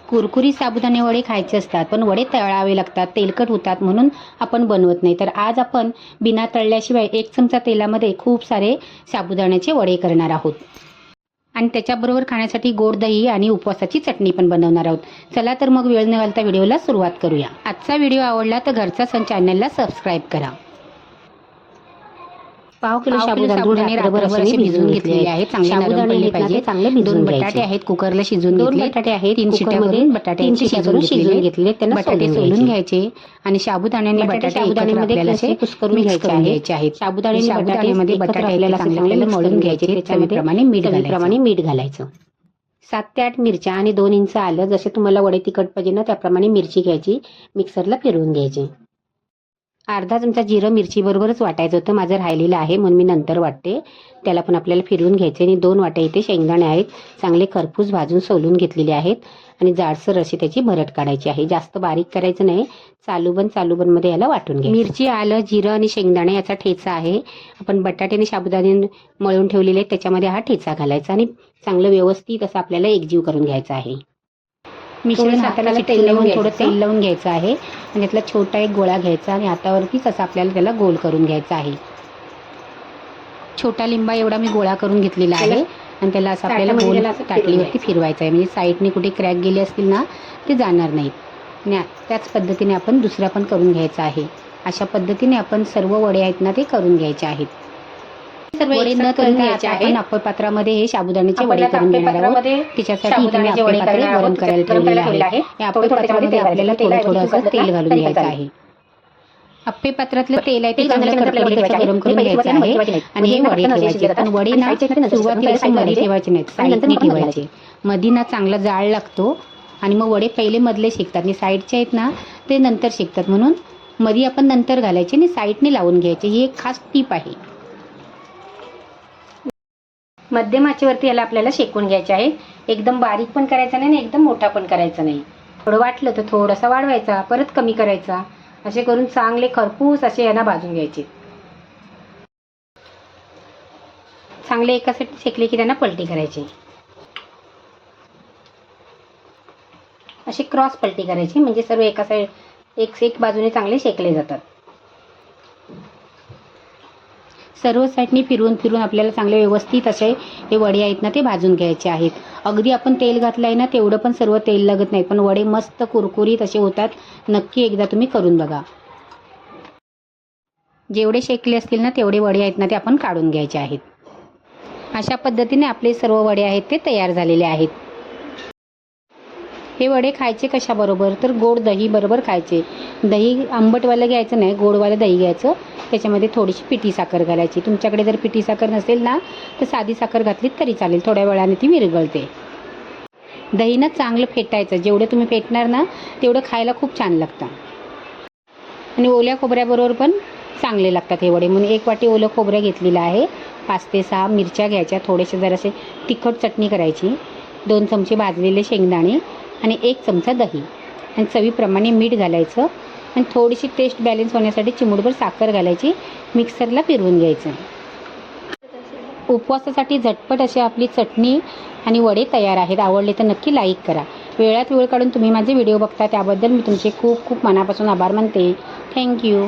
कुरकुरीत साबुदाणे वडे खायचे असतात, पण वडे तळावे लागतात, तेलकट होतात, म्हणून आपण बनवत नाही. तर आज आपण बिना तळल्याशिवाय 1 चमचा तेलामध्ये खूप सारे साबुदाण्याचे वडे करणार आहोत आणि त्याच्याबरोबर खाण्यासाठी गोड दही आणि उपवासाची चटणी पण बनवणार आहोत. चला तर मग वेळ न घालता व्हिडिओला सुरुवात करूया. आजचा व्हिडिओ आवडला तर घरचा सण चॅनलला सबस्क्राईब करा. पाव किलो साबुदाणे रात्रभर असे भिजवून घेतलेले आहेत. चांगले नरम पडले पाहिजे. चांगले 2 बटाटे आहेत कुकरला शिजवून घेतले. 2 बटाटे आहेत 3 शिट्यामध्ये बटाट्याची शिजवून घेतले. त्यांना बटाटे सोलून घ्यायचे आणि साबुदाण्याने बटाटे आपल्याला असे कुस्करून घ्यायचे आहेत. साबुदाण्यामध्ये बटाटे आपल्याला चांगले मळून घ्यायचे. त्याच्याप्रमाणे मीठ घालायचं. 7 ते 8 मिरच्या आणि 2 इंच आलं. जसे तुम्हाला वडे तिखट पाहिजे ना त्याप्रमाणे मिरची घ्यायची, मिक्सरला फिरवून घ्यायची. अर्धा चमचा जिरं मिरची बरोबरच वाटायचं होतं, माझं राहिलेलं आहे म्हणून मी नंतर वाटते. त्याला पण आपल्याला फिरवून घ्यायचे. आणि 2 वाट्या इथे शेंगदाणे आहेत, चांगले खरपूस भाजून सोलून घेतलेले आहेत आणि जाडसर अशी त्याची भरट काढायची आहे. जास्त बारीक करायचं नाही, चालूबनमध्ये याला वाटून घ्यायचं. मिरची, आलं, जिरं आणि शेंगदाणे याचा ठेचा आहे. आपण बटाटे आणि साबुदाणे मळून ठेवलेले आहेत त्याच्यामध्ये हा ठेचा घालायचा आणि चांगलं व्यवस्थित असं आपल्याला एकजीव करून घ्यायचं आहे. मिश्रण हाताला थोडं तेल लावून घ्यायचं आहे आणि त्यातला छोटा एक गोळा घ्यायचा आणि हातावरतीच असं आपल्याला त्याला गोल करून घ्यायचा आहे. छोटा लिंबा एवढा मी गोळा करून घेतलेला आहे आणि त्याला असं आपल्याला गोल ताटलीवरती फिरवायचं आहे, म्हणजे साईडने कुठे क्रॅक गेले असतील ना ते जाणार नाहीत. आणि त्याच पद्धतीने आपण दुसरा पण करून घ्यायचा आहे. अशा पद्धतीने आपण सर्व वडे आहेत ना ते करून घ्यायचे आहेत. वडे न करून घ्यायचे आहे. आपण अप्पर पात्रामध्ये हे साबुदाण्याचे वडे करून घेणार आहोत. त्याच्यासाठी इथे अप्पर पात्र गरम करायला ठेवलेले आहे. या अप्पर पात्रामध्ये आपल्याला थोडं असं तेल घालून घ्यायचं आहे. अप्पे पात्रातलं तेल आहे ते चांगलं कडकडीत गरम करून घ्यायचं आहे आणि हे वडे ठेवायचे. पण वडे ना सुरुवातीला असे मध्ये ठेवायचे नाहीत, साईडने ठेवायचे. मधी ना चांगला जाळ लागतो आणि मग वडे पहिले मधले शेकतात आणि साईडचे आहेत ना ते नंतर शेकतात, म्हणून मध्ये आपण नंतर घालायचे आणि साईडने लावून घ्यायचे. ही एक खास टीप आहे. मध्यम आचेवरती याला आपल्याला शेकून घ्यायचे आहे. एकदम बारीक पण करायचा नाही आणि एकदम मोठा पण करायचा नाही. थोडं वाटलं तर थोडासा वाढवायचा, परत कमी करायचा, असे करून चांगले खरपूस असे यांना भाजून घ्यायचे. चांगले एका साईड शेकले की त्यांना पलटी करायची. अशी क्रॉस पलटी करायची, म्हणजे सर्व एका साईड एक बाजूने चांगले शेकले जातात. सर्व साईडनी फिरून आपल्याला चांगले व्यवस्थित असे हे वडे आहेत ना ते भाजून घ्यायचे आहेत. अगदी आपण तेल घातलं आहे ना तेवढं पण सर्व तेल लागत नाही, पण वडे मस्त कुरकुरीत असे होतात. नक्की एकदा तुम्ही करून बघा. जेवढे शेकले असतील ना तेवढे वडे आहेत ना ते आपण काढून घ्यायचे आहेत. अशा पद्धतीने आपले सर्व वडे आहेत ते तयार झालेले आहेत. हे वडे खायचे कशाबरोबर तर गोड दही बरोबर खायचे. दही आंबटवालं घ्यायचं नाही, गोडवालं दही घ्यायचं. त्याच्यामध्ये थोडीशी पिठी साखर घालायची. तुमच्याकडे जर पिठी साखर नसेल ना तर साधी साखर घातली तरी चालेल, थोड्या वेळाने ती विरघळते. दहीनं चांगलं फेटायचं, जेवढं तुम्ही फेटणार ना तेवढं खायला खूप छान लागतं आणि ओल्या खोबऱ्याबरोबर पण चांगले लागतात हे वडे. म्हणून 1 वाटी ओलं खोबरं घेतलेलं आहे. 5 ते 6 मिरच्या घ्यायच्या, थोडेसे जरासे तिखट चटणी करायची, 2 चमचे भाजलेले शेंगदाणे आणि 1 चमचा दही आणि चवीप्रमाणे मीठ घालायचं आणि थोडीशी टेस्ट बॅलन्स होण्यासाठी चिमूटभर साखर घालायची. मिक्सरला फिरवून घ्यायचं. उपवासासाठी झटपट अशी आपली चटणी आणि वडे तयार आहेत. आवडले तर नक्की लाईक करा. वेळात वेळ काढून तुम्ही माझे व्हिडिओ बघता त्याबद्दल मी तुमचे खूप खूप मनापासून आभार मानते. थँक्यू.